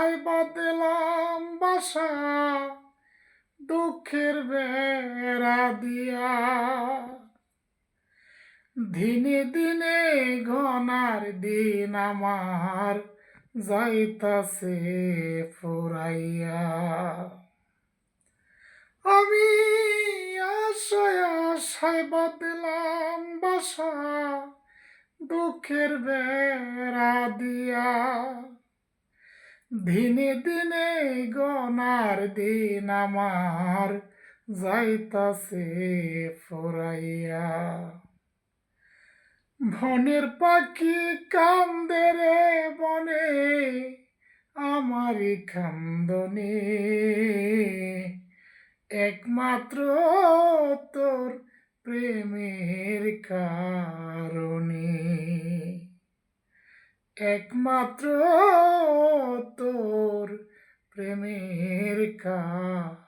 আশায় বাঁধলাম বাসা দুঃখের বেড়া দিয়া। দিনে দিনে ঘনার দিন আমার যাইতাছে ফুরাইয়া। আমি আশায় আশায় বাঁধলাম বাসা দুঃখের বেড়া দিয়া। দিনে দিনে গনার দিন আমার যাইতাছে ফুরাইয়া। বনের পাখি কান্দে রে বনে আমারই কান্দনে, একমাত্র তোর প্রেমের কারণে, একমাত্র তোর প্রেমের কারণে।